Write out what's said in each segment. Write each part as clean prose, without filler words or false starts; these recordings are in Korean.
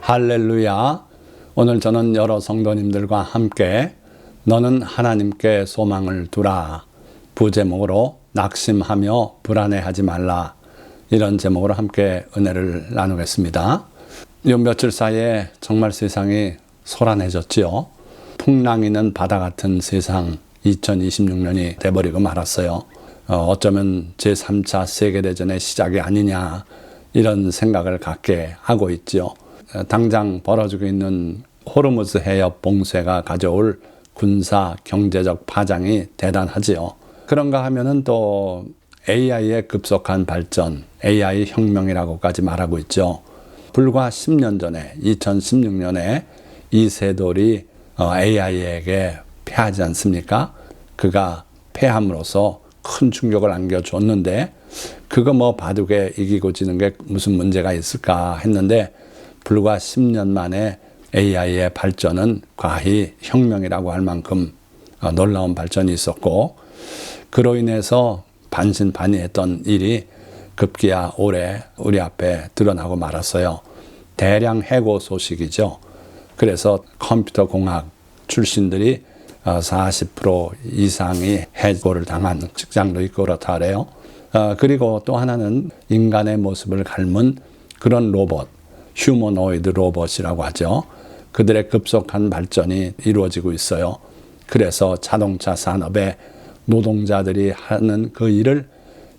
할렐루야. 오늘 저는 여러 성도님들과 함께 너는 하나님께 소망을 두라 부제목으로 낙심하며 불안해하지 말라, 이런 제목으로 함께 은혜를 나누겠습니다. 이 며칠 사이에 정말 세상이 소란해졌지요. 풍랑이는 바다 같은 세상 2026년이 돼버리고 말았어요. 어쩌면 제3차 세계대전의 시작이 아니냐, 이런 생각을 갖게 하고 있지요. 당장 벌어지고 있는 호르무즈 해협 봉쇄가 가져올 군사 경제적 파장이 대단하지요. 그런가 하면은 또 AI의 급속한 발전, AI 혁명이라고까지 말하고 있죠. 불과 10년 전에 2016년에 이세돌이 AI에게 패하지 않습니까? 그가 패함으로써 큰 충격을 안겨줬는데, 그거 바둑에 이기고 지는 게 무슨 문제가 있을까 했는데, 불과 10년 만에 AI의 발전은 과히 혁명이라고 할 만큼 놀라운 발전이 있었고, 그로 인해서 반신반의했던 일이 급기야 올해 우리 앞에 드러나고 말았어요. 대량 해고 소식이죠. 그래서 컴퓨터 공학 출신들이 40% 이상이 해고를 당한 직장도 있고 그렇다 그래요. 그리고 또 하나는 인간의 모습을 닮은 그런 로봇, 휴머노이드 로봇이라고 하죠. 그들의 급속한 발전이 이루어지고 있어요. 그래서 자동차 산업에 노동자들이 하는 그 일을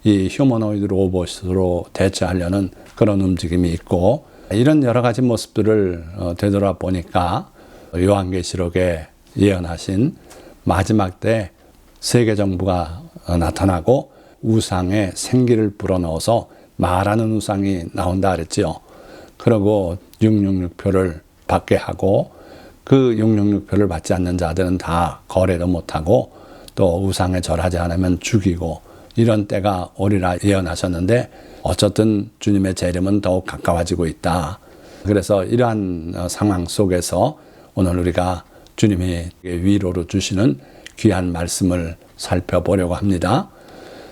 이 휴머노이드 로봇으로 대체하려는 그런 움직임이 있고, 이런 여러 가지 모습들을 되돌아보니까 요한계시록에 예언하신 마지막 때 세계 정부가 나타나고 우상에 생기를 불어넣어서 말하는 우상이 나온다 그랬지요. 그리고 666표를 받게 하고, 그 666표를 받지 않는 자들은 다 거래도 못하고 또 우상에 절하지 않으면 죽이고, 이런 때가 오리라 예언하셨는데, 어쨌든 주님의 재림은 더욱 가까워지고 있다. 그래서 이러한 상황 속에서 오늘 우리가 주님이 위로로 주시는 귀한 말씀을 살펴보려고 합니다.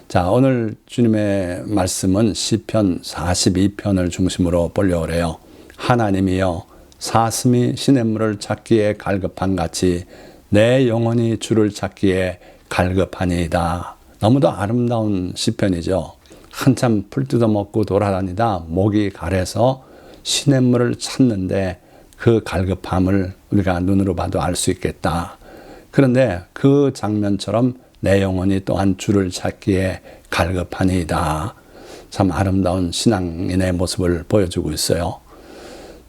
자, 오늘 주님의 말씀은 시편 42편을 중심으로 보려고 해요. 하나님이여, 사슴이 시냇물을 찾기에 갈급한 같이 내 영혼이 주를 찾기에 갈급하니이다. 너무도 아름다운 시편이죠. 한참 풀 뜯어먹고 돌아다니다 목이 가래서 시냇물을 찾는데 그 갈급함을 우리가 눈으로 봐도 알 수 있겠다. 그런데 그 장면처럼 내 영혼이 또한 주를 찾기에 갈급하니이다. 참 아름다운 신앙인의 모습을 보여주고 있어요.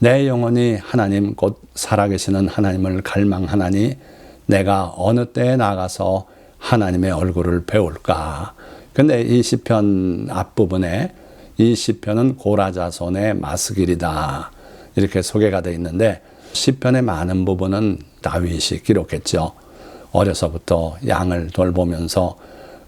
내 영혼이 하나님 곧 살아계시는 하나님을 갈망하나니 내가 어느 때에 나가서 하나님의 얼굴을 배울까. 근데 이 시편 앞부분에 이 시편은 고라자손의 마스길이다, 이렇게 소개가 되어 있는데, 시편의 많은 부분은 다윗이 기록했죠. 어려서부터 양을 돌보면서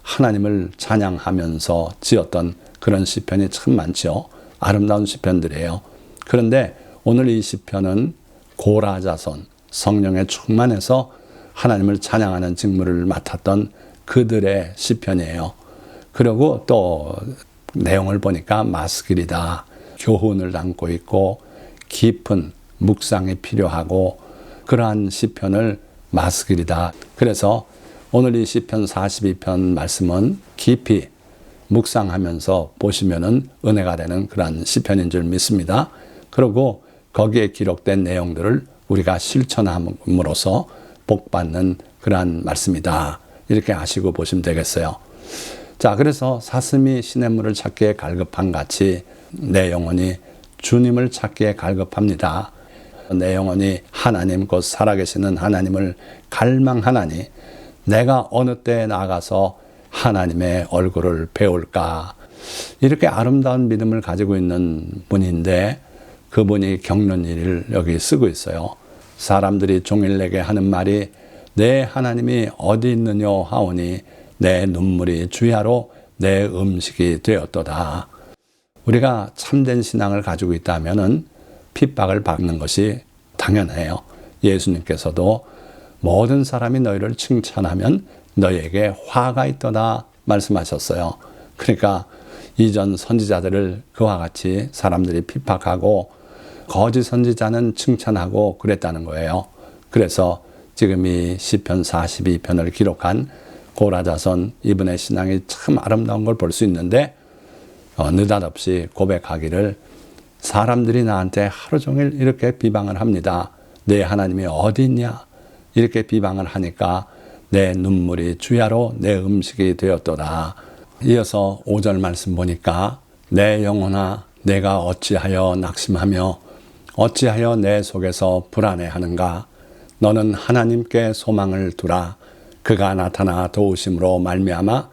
하나님을 찬양하면서 지었던 그런 시편이 참 많죠. 아름다운 시편들이에요. 그런데 오늘 이 시편은 고라자손, 성령에 충만해서 하나님을 찬양하는 직무를 맡았던 그들의 시편이에요. 그리고 또 내용을 보니까 마스길이다, 교훈을 담고 있고 깊은 묵상이 필요하고, 그러한 시편을 마스길이다. 그래서 오늘 이 시편 42편 말씀은 깊이 묵상하면서 보시면은 은혜가 되는 그러한 시편인 줄 믿습니다. 그리고 거기에 기록된 내용들을 우리가 실천함으로써 복받는 그러한 말씀이다, 이렇게 아시고 보시면 되겠어요. 자, 그래서 사슴이 시냇물을 찾기에 갈급한 같이 내 영혼이 주님을 찾기에 갈급합니다. 내 영혼이 하나님 곧 살아계시는 하나님을 갈망하나니 내가 어느 때에 나가서 하나님의 얼굴을 배울까. 이렇게 아름다운 믿음을 가지고 있는 분인데, 그분이 겪는 일을 여기 쓰고 있어요. 사람들이 종일 내게 하는 말이 내 하나님이 어디 있느냐 하오니 내 눈물이 주야로 내 음식이 되었도다. 우리가 참된 신앙을 가지고 있다면은 핍박을 받는 것이 당연해요. 예수님께서도 모든 사람이 너희를 칭찬하면 너희에게 화가 있도다 말씀하셨어요. 그러니까 이전 선지자들을 그와 같이 사람들이 핍박하고 거짓 선지자는 칭찬하고 그랬다는 거예요. 그래서 지금 이 시편 42편을 기록한 고라자손 이분의 신앙이 참 아름다운 걸 볼 수 있는데 느닷없이 고백하기를 사람들이 나한테 하루 종일 이렇게 비방을 합니다. 내 하나님이 어디 있냐? 이렇게 비방을 하니까 내 눈물이 주야로 내 음식이 되었도다. 이어서 5절 말씀 보니까 내 영혼아 내가 어찌하여 낙심하며 어찌하여 내 속에서 불안해하는가? 너는 하나님께 소망을 두라. 그가 나타나 도우심으로 말미암아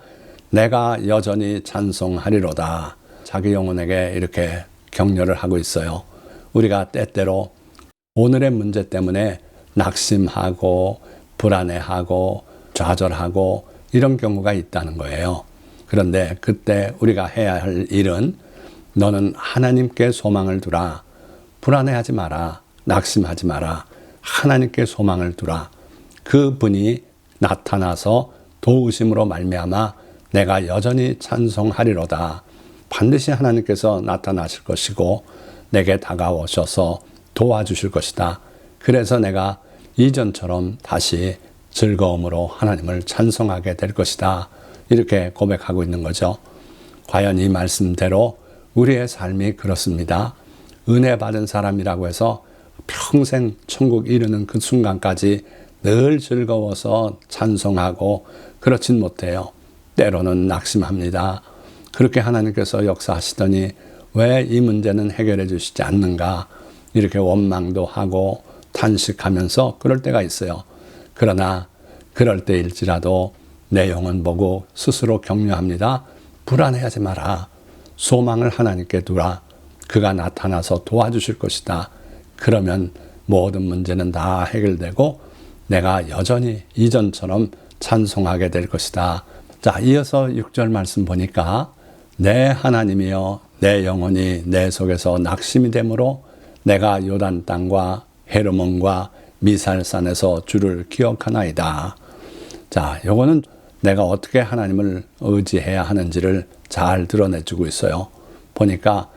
내가 여전히 찬송하리로다. 자기 영혼에게 이렇게 격려를 하고 있어요. 우리가 때때로 오늘의 문제 때문에 낙심하고 불안해하고 좌절하고 이런 경우가 있다는 거예요. 그런데 그때 우리가 해야 할 일은 너는 하나님께 소망을 두라. 불안해하지 마라. 낙심하지 마라. 하나님께 소망을 두라. 그분이 나타나서 도우심으로 말미암아 내가 여전히 찬송하리로다. 반드시 하나님께서 나타나실 것이고 내게 다가오셔서 도와주실 것이다. 그래서 내가 이전처럼 다시 즐거움으로 하나님을 찬송하게 될 것이다. 이렇게 고백하고 있는 거죠. 과연 이 말씀대로 우리의 삶이 그렇습니다. 은혜 받은 사람이라고 해서 평생 천국 이르는 그 순간까지 늘 즐거워서 찬송하고 그렇진 못해요. 때로는 낙심합니다. 그렇게 하나님께서 역사하시더니 왜 이 문제는 해결해 주시지 않는가? 이렇게 원망도 하고 탄식하면서 그럴 때가 있어요. 그러나 그럴 때일지라도 내 영혼 보고 스스로 격려합니다. 불안해하지 마라. 소망을 하나님께 두라. 그가 나타나서 도와주실 것이다. 그러면 모든 문제는 다 해결되고 내가 여전히 이전처럼 찬송하게 될 것이다. 자, 이어서 6절 말씀 보니까 내 하나님이여 내 영혼이 내 속에서 낙심이 되므로 내가 요단 땅과 헤르몬과 미살산에서 주를 기억하나이다. 자, 요거는 내가 어떻게 하나님을 의지해야 하는지를 잘 드러내주고 있어요. 보니까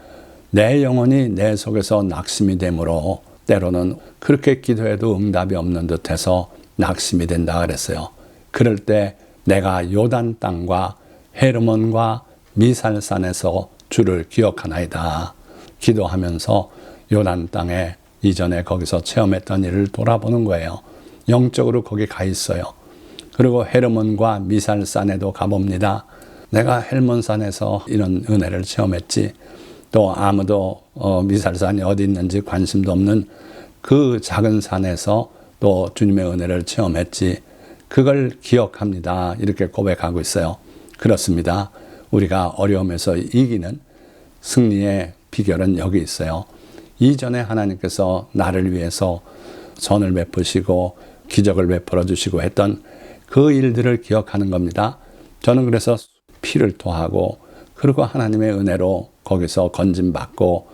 내 영혼이 내 속에서 낙심이 되므로 때로는 그렇게 기도해도 응답이 없는 듯해서 낙심이 된다 그랬어요. 그럴 때 내가 요단 땅과 헤르몬과 미살산에서 주를 기억하나이다. 기도하면서 요단 땅에 이전에 거기서 체험했던 일을 돌아보는 거예요. 영적으로 거기 가 있어요. 그리고 헤르몬과 미살산에도 가봅니다. 내가 헬몬산에서 이런 은혜를 체험했지. 또 아무도 미살산이 어디 있는지 관심도 없는 그 작은 산에서 또 주님의 은혜를 체험했지. 그걸 기억합니다. 이렇게 고백하고 있어요. 그렇습니다. 우리가 어려움에서 이기는 승리의 비결은 여기 있어요. 이전에 하나님께서 나를 위해서 선을 베푸시고 기적을 베풀어 주시고 했던 그 일들을 기억하는 겁니다. 저는 그래서 피를 토하고 그리고 하나님의 은혜로 거기서 건짐받고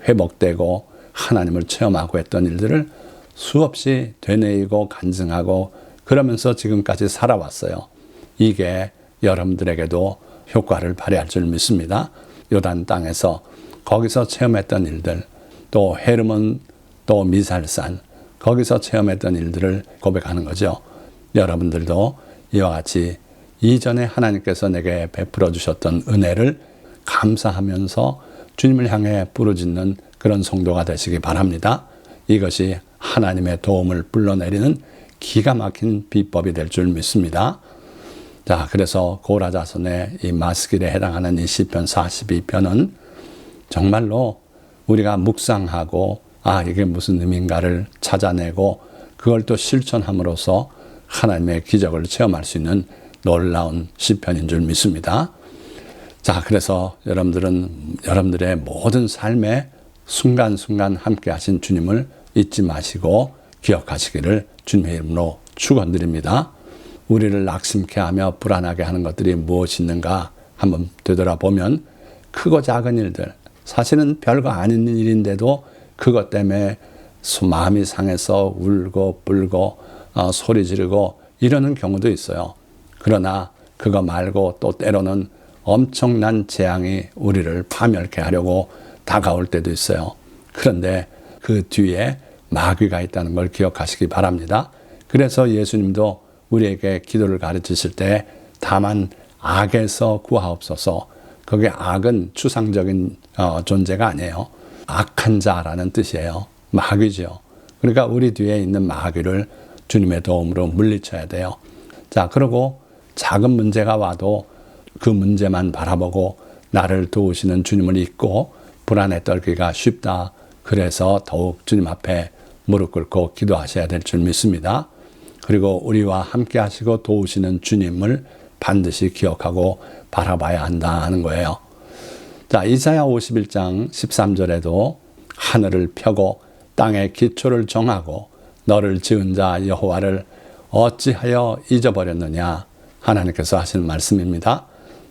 회복되고 하나님을 체험하고 했던 일들을 수없이 되뇌이고 간증하고 그러면서 지금까지 살아왔어요. 이게 여러분들에게도 효과를 발휘할 줄 믿습니다. 요단 땅에서 거기서 체험했던 일들, 또 헤르몬, 또 미살산, 거기서 체험했던 일들을 고백하는 거죠. 여러분들도 이와 같이 이전에 하나님께서 내게 베풀어 주셨던 은혜를 감사하면서 주님을 향해 부르짖는 그런 성도가 되시기 바랍니다. 이것이 하나님의 도움을 불러내리는 기가 막힌 비법이 될 줄 믿습니다. 자, 그래서 고라자손의 이 마스길에 해당하는 이 시편 42편은 정말로 우리가 묵상하고 이게 무슨 의미인가를 찾아내고 그걸 또 실천함으로써 하나님의 기적을 체험할 수 있는 놀라운 시편인 줄 믿습니다. 자, 그래서 여러분들의 모든 삶의 순간순간 함께 하신 주님을 잊지 마시고 기억하시기를 주님의 이름으로 축원드립니다. 우리를 낙심케 하며 불안하게 하는 것들이 무엇이 있는가 한번 되돌아보면 크고 작은 일들, 사실은 별거 아닌 일인데도 그것 때문에 마음이 상해서 울고 불고 소리 지르고 이러는 경우도 있어요. 그러나 그거 말고 또 때로는 엄청난 재앙이 우리를 파멸케 하려고 다가올 때도 있어요. 그런데 그 뒤에 마귀가 있다는 걸 기억하시기 바랍니다. 그래서 예수님도 우리에게 기도를 가르치실 때 다만 악에서 구하옵소서. 그게 악은 추상적인 존재가 아니에요. 악한 자라는 뜻이에요. 마귀죠. 그러니까 우리 뒤에 있는 마귀를 주님의 도움으로 물리쳐야 돼요. 자, 그리고 작은 문제가 와도 그 문제만 바라보고 나를 도우시는 주님을 잊고 불안에 떨기가 쉽다. 그래서 더욱 주님 앞에 무릎 꿇고 기도하셔야 될 줄 믿습니다. 그리고 우리와 함께 하시고 도우시는 주님을 반드시 기억하고 바라봐야 한다 하는 거예요. 자, 이사야 51장 13절에도 하늘을 펴고 땅의 기초를 정하고 너를 지은 자 여호와를 어찌하여 잊어버렸느냐 하나님께서 하시는 말씀입니다.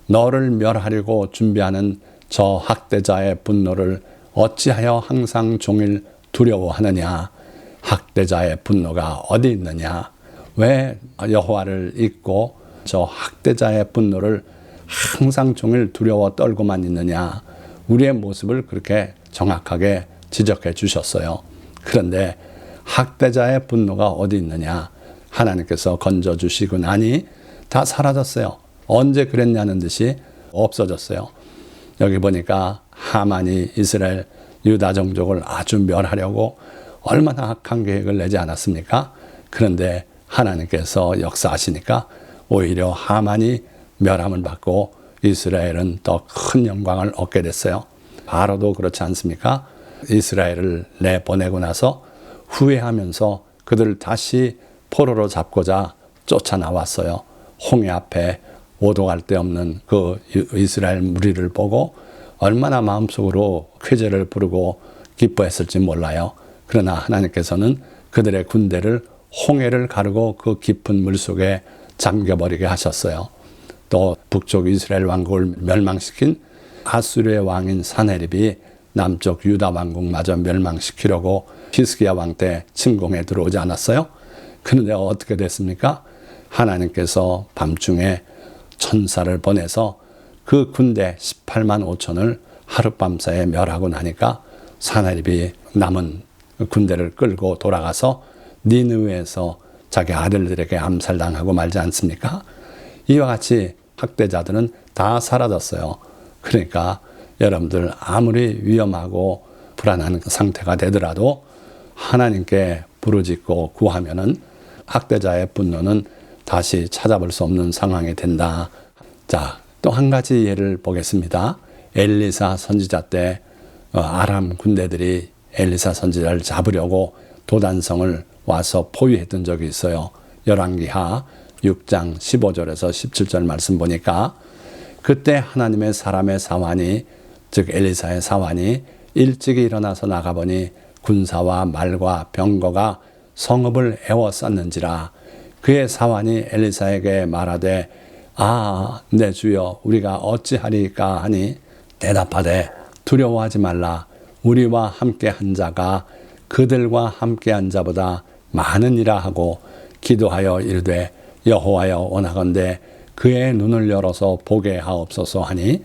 너를 멸하려고 준비하는 저 학대자의 분노를 어찌하여 항상 종일 두려워하느냐. 학대자의 분노가 어디 있느냐. 왜 여호와를 잊고 저 학대자의 분노를 항상 종일 두려워 떨고만 있느냐. 우리의 모습을 그렇게 정확하게 지적해 주셨어요. 그런데 학대자의 분노가 어디 있느냐. 하나님께서 건져주시고 나니 다 사라졌어요. 언제 그랬냐는 듯이 없어졌어요. 여기 보니까 하만이 이스라엘 유다 종족을 아주 멸하려고 얼마나 악한 계획을 내지 않았습니까? 그런데 하나님께서 역사하시니까 오히려 하만이 멸함을 받고 이스라엘은 더 큰 영광을 얻게 됐어요. 바로도 그렇지 않습니까? 이스라엘을 내보내고 나서 후회하면서 그들을 다시 포로로 잡고자 쫓아나왔어요. 홍해 앞에 오도갈 데 없는 그 이스라엘 무리를 보고 얼마나 마음속으로 쾌재를 부르고 기뻐했을지 몰라요. 그러나 하나님께서는 그들의 군대를 홍해를 가르고 그 깊은 물속에 잠겨버리게 하셨어요. 또 북쪽 이스라엘 왕국을 멸망시킨 아수르의 왕인 사네립이 남쪽 유다 왕국마저 멸망시키려고 히스기야 왕 때 침공에 들어오지 않았어요? 그런데 어떻게 됐습니까? 하나님께서 밤중에 천사를 보내서 그 군대 18만 5천을 하룻밤사이에 멸하고 나니까 사나립이 남은 군대를 끌고 돌아가서 니느웨에서 자기 아들들에게 암살당하고 말지 않습니까? 이와 같이 학대자들은 다 사라졌어요. 그러니까 여러분들 아무리 위험하고 불안한 상태가 되더라도 하나님께 부르짖고 구하면은 학대자의 분노는 다시 찾아볼 수 없는 상황이 된다. 자, 또 한 가지 예를 보겠습니다. 엘리사 선지자 때 아람 군대들이 엘리사 선지자를 잡으려고 도단성을 와서 포위했던 적이 있어요. 열왕기하 6장 15절에서 17절 말씀 보니까 그때 하나님의 사람의 사환이 즉 엘리사의 사환이 일찍이 일어나서 나가보니 군사와 말과 병거가 성읍을 에워쌌는지라. 그의 사환이 엘리사에게 말하되 내 주여 우리가 어찌하리까 하니 대답하되 두려워하지 말라. 우리와 함께 한 자가 그들과 함께 한 자보다 많으니라 하고 기도하여 이르되 여호와여 원하건대 그의 눈을 열어서 보게 하옵소서 하니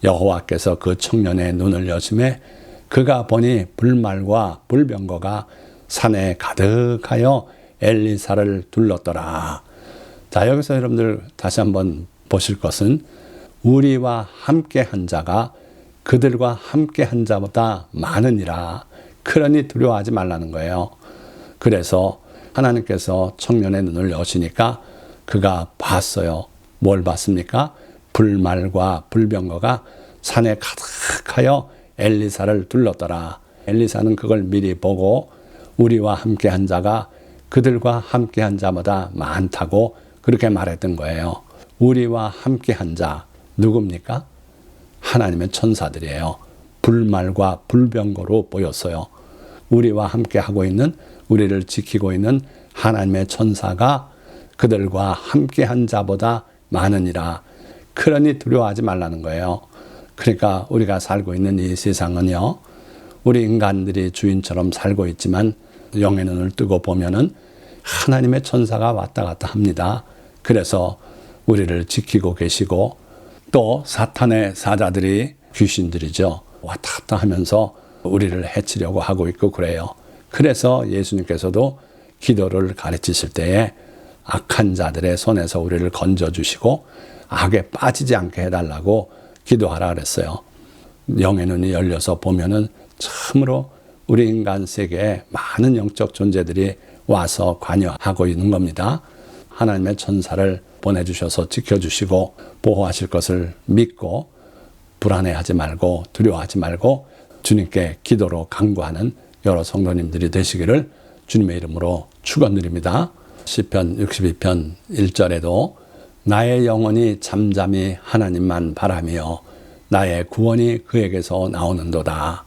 여호와께서 그 청년의 눈을 여심해 그가 보니 불말과 불병거가 산에 가득하여 엘리사를 둘렀더라. 자, 여기서 여러분들 다시 한번 보실 것은 우리와 함께 한 자가 그들과 함께 한 자보다 많으니라. 그러니 두려워하지 말라는 거예요. 그래서 하나님께서 청년의 눈을 여시니까 그가 봤어요. 뭘 봤습니까? 불말과 불병거가 산에 가득하여 엘리사를 둘렀더라. 엘리사는 그걸 미리 보고 우리와 함께 한 자가 그들과 함께 한 자보다 많다고 그렇게 말했던 거예요. 우리와 함께 한 자 누굽니까? 하나님의 천사들이에요. 불말과 불병거로 보였어요. 우리와 함께 하고 있는, 우리를 지키고 있는 하나님의 천사가 그들과 함께 한 자보다 많으니라. 그러니 두려워하지 말라는 거예요. 그러니까 우리가 살고 있는 이 세상은요, 우리 인간들이 주인처럼 살고 있지만 영의 눈을 뜨고 보면은 하나님의 천사가 왔다 갔다 합니다. 그래서 우리를 지키고 계시고 또 사탄의 사자들이 귀신들이죠. 왔다 갔다 하면서 우리를 해치려고 하고 있고 그래요. 그래서 예수님께서도 기도를 가르치실 때에 악한 자들의 손에서 우리를 건져주시고 악에 빠지지 않게 해달라고 기도하라 그랬어요. 영의 눈이 열려서 보면은 참으로 우리 인간 세계에 많은 영적 존재들이 와서 관여하고 있는 겁니다. 하나님의 천사를 보내주셔서 지켜주시고 보호하실 것을 믿고 불안해하지 말고 두려워하지 말고 주님께 기도로 간구하는 여러 성도님들이 되시기를 주님의 이름으로 축원드립니다. 시편 62편 1절에도 나의 영혼이 잠잠히 하나님만 바라며 나의 구원이 그에게서 나오는도다.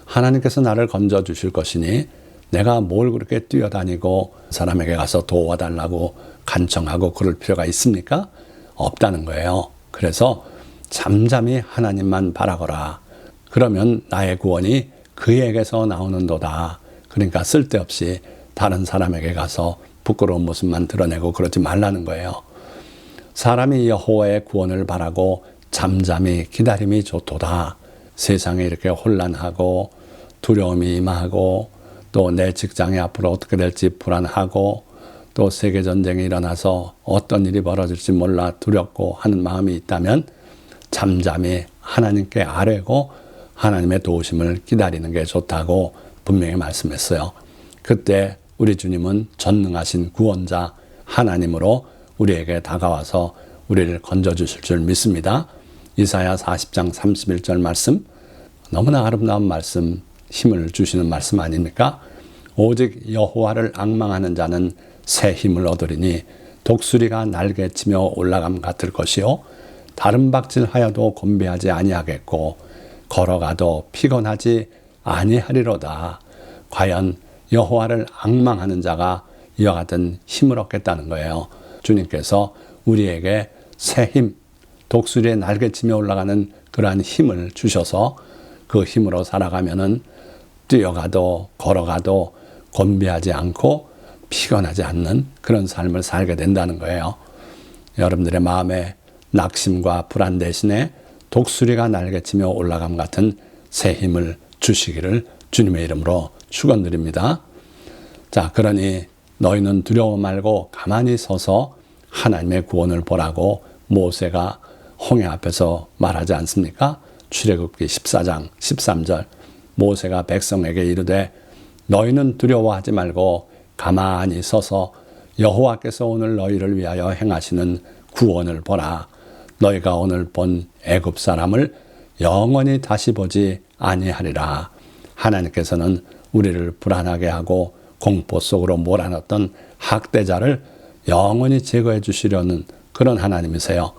하나님께서 나를 건져주실 것이니 내가 뭘 그렇게 뛰어다니고 사람에게 가서 도와달라고 간청하고 그럴 필요가 있습니까? 없다는 거예요. 그래서 잠잠히 하나님만 바라거라. 그러면 나의 구원이 그에게서 나오는도다. 그러니까 쓸데없이 다른 사람에게 가서 부끄러운 모습만 드러내고 그러지 말라는 거예요. 사람이 여호와의 구원을 바라고 잠잠히 기다림이 좋도다. 세상에 이렇게 혼란하고 두려움이 임하고 또 내 직장이 앞으로 어떻게 될지 불안하고 또 세계전쟁이 일어나서 어떤 일이 벌어질지 몰라 두렵고 하는 마음이 있다면 잠잠히 하나님께 아뢰고 하나님의 도우심을 기다리는 게 좋다고 분명히 말씀했어요. 그때 우리 주님은 전능하신 구원자 하나님으로 우리에게 다가와서 우리를 건져주실 줄 믿습니다. 이사야 40장 31절 말씀, 너무나 아름다운 말씀, 힘을 주시는 말씀 아닙니까? 오직 여호와를 앙망하는 자는 새 힘을 얻으리니 독수리가 날개치며 올라감 같을 것이요 다른 박질하여도 곤배하지 아니하겠고 걸어가도 피곤하지 아니하리로다. 과연 여호와를 앙망하는 자가 이와 같은 힘을 얻겠다는 거예요. 주님께서 우리에게 새 힘, 독수리의 날개치며 올라가는 그러한 힘을 주셔서 그 힘으로 살아가면은 뛰어가도 걸어가도 곤비하지 않고 피곤하지 않는 그런 삶을 살게 된다는 거예요. 여러분들의 마음에 낙심과 불안 대신에 독수리가 날개치며 올라감 같은 새 힘을 주시기를 주님의 이름으로 축원드립니다. 자, 그러니 너희는 두려워 말고 가만히 서서 하나님의 구원을 보라고 모세가 홍해 앞에서 말하지 않습니까? 출애굽기 14장 13절 모세가 백성에게 이르되 너희는 두려워하지 말고 가만히 서서 여호와께서 오늘 너희를 위하여 행하시는 구원을 보라. 너희가 오늘 본 애굽 사람을 영원히 다시 보지 아니하리라. 하나님께서는 우리를 불안하게 하고 공포 속으로 몰아넣었던 학대자를 영원히 제거해 주시려는 그런 하나님이세요.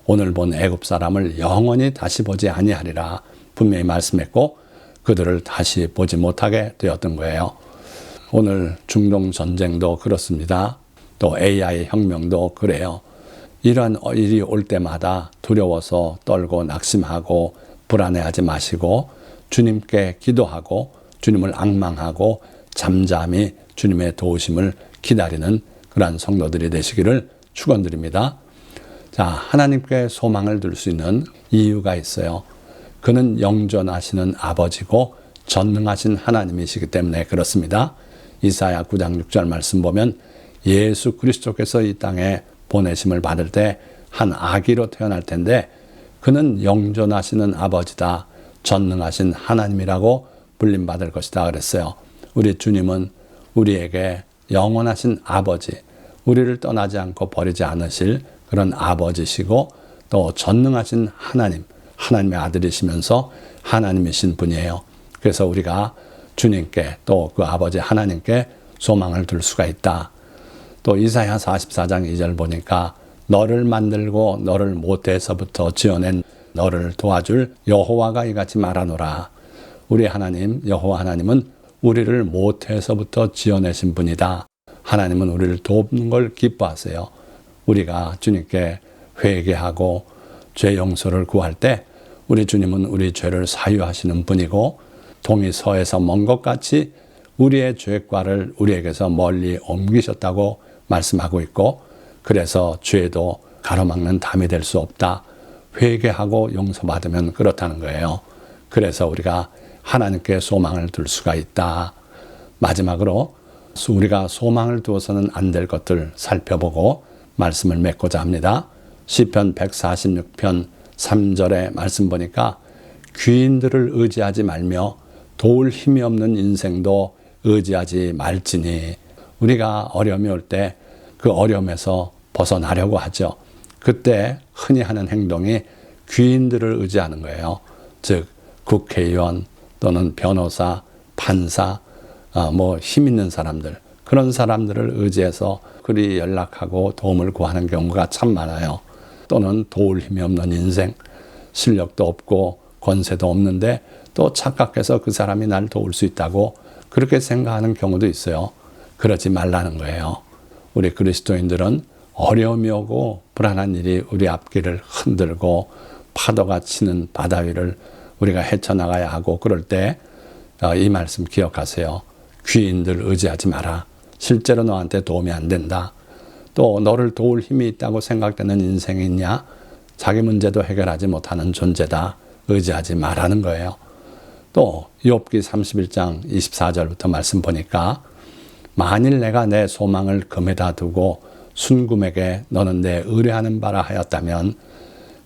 오늘 본 애굽 사람을 영원히 다시 보지 아니하리라 분명히 말씀했고 그들을 다시 보지 못하게 되었던 거예요. 오늘 중동 전쟁도 그렇습니다. 또 AI 혁명도 그래요. 이러한 일이 올 때마다 두려워서 떨고 낙심하고 불안해하지 마시고 주님께 기도하고 주님을 앙망하고 잠잠히 주님의 도우심을 기다리는 그러한 성도들이 되시기를 축원드립니다. 자, 하나님께 소망을 둘 수 있는 이유가 있어요. 그는 영존하시는 아버지고 전능하신 하나님이시기 때문에 그렇습니다. 이사야 9장 6절 말씀 보면 예수 그리스도께서 이 땅에 보내심을 받을 때 한 아기로 태어날 텐데 그는 영존하시는 아버지다. 전능하신 하나님이라고 불림받을 것이다 그랬어요. 우리 주님은 우리에게 영원하신 아버지, 우리를 떠나지 않고 버리지 않으실 그런 아버지시고 또 전능하신 하나님, 하나님의 아들이시면서 하나님이신 분이에요. 그래서 우리가 주님께 또 그 아버지 하나님께 소망을 둘 수가 있다. 또 이사야 44장 2절 보니까 너를 만들고 너를 모태에서부터 지어낸 너를 도와줄 여호와가 이같이 말하노라. 우리 하나님 여호와 하나님은 우리를 모태에서부터 지어내신 분이다. 하나님은 우리를 돕는 걸 기뻐하세요. 우리가 주님께 회개하고 죄 용서를 구할 때 우리 주님은 우리 죄를 사유하시는 분이고 동이 서에서 먼 것 같이 우리의 죄과를 우리에게서 멀리 옮기셨다고 말씀하고 있고 그래서 죄도 가로막는 담이 될 수 없다. 회개하고 용서받으면 그렇다는 거예요. 그래서 우리가 하나님께 소망을 둘 수가 있다. 마지막으로 우리가 소망을 두어서는 안 될 것들 살펴보고 말씀을 맺고자 합니다. 시편 146편 3절의 말씀 보니까 귀인들을 의지하지 말며 도울 힘이 없는 인생도 의지하지 말지니, 우리가 어려움이 올 때 그 어려움에서 벗어나려고 하죠. 그때 흔히 하는 행동이 귀인들을 의지하는 거예요. 즉 국회의원 또는 변호사, 판사, 힘 있는 사람들, 그런 사람들을 의지해서 그리 연락하고 도움을 구하는 경우가 참 많아요. 또는 도울 힘이 없는 인생, 실력도 없고 권세도 없는데 또 착각해서 그 사람이 날 도울 수 있다고 그렇게 생각하는 경우도 있어요. 그러지 말라는 거예요. 우리 그리스도인들은 어려움이 오고 불안한 일이 우리 앞길을 흔들고 파도가 치는 바다 위를 우리가 헤쳐나가야 하고, 그럴 때 이 말씀 기억하세요. 귀인들 의지하지 마라. 실제로 너한테 도움이 안 된다. 또 너를 도울 힘이 있다고 생각되는 인생이 있냐? 자기 문제도 해결하지 못하는 존재다. 의지하지 말라는 거예요. 또 욥기 31장 24절부터 말씀 보니까 만일 내가 내 소망을 금에다 두고 순금에게 너는 내 의뢰하는 바라 하였다면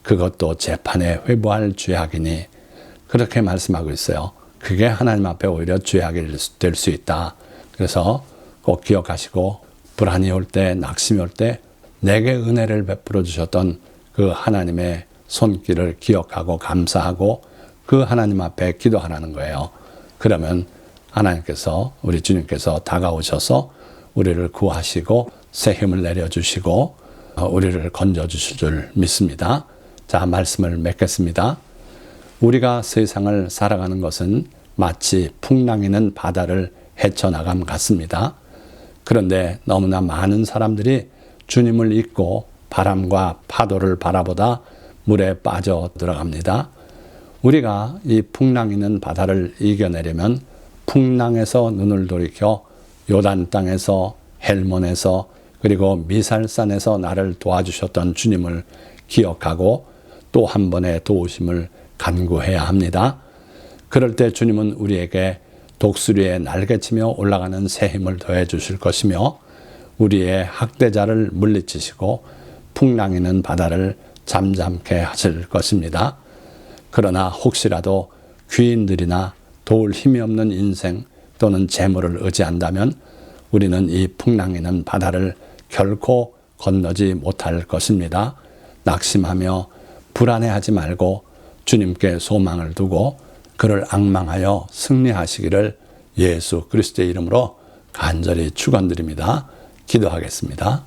그것도 재판에 회부할 죄악이니, 그렇게 말씀하고 있어요. 그게 하나님 앞에 오히려 죄악이 될 수 있다. 그래서 꼭 기억하시고, 불안이 올 때, 낙심이 올 때 내게 은혜를 베풀어 주셨던 그 하나님의 손길을 기억하고 감사하고 그 하나님 앞에 기도하라는 거예요. 그러면 하나님께서, 우리 주님께서 다가오셔서 우리를 구하시고 새 힘을 내려주시고 우리를 건져주실 줄 믿습니다. 자, 말씀을 맺겠습니다. 우리가 세상을 살아가는 것은 마치 풍랑이는 바다를 헤쳐나감 같습니다. 그런데 너무나 많은 사람들이 주님을 잊고 바람과 파도를 바라보다 물에 빠져 들어갑니다. 우리가 이 풍랑이는 바다를 이겨내려면 풍랑에서 눈을 돌이켜 요단 땅에서, 헬몬에서, 그리고 미살산에서 나를 도와주셨던 주님을 기억하고 또 한 번의 도우심을 간구해야 합니다. 그럴 때 주님은 우리에게 독수리에 날개치며 올라가는 새 힘을 더해 주실 것이며 우리의 학대자를 물리치시고 풍랑이는 바다를 잠잠케 하실 것입니다. 그러나 혹시라도 귀인들이나 도울 힘이 없는 인생 또는 재물을 의지한다면 우리는 이 풍랑이는 바다를 결코 건너지 못할 것입니다. 낙심하며 불안해하지 말고 주님께 소망을 두고 그를 앙망하여 승리하시기를 예수 그리스도의 이름으로 간절히 축원드립니다. 기도하겠습니다.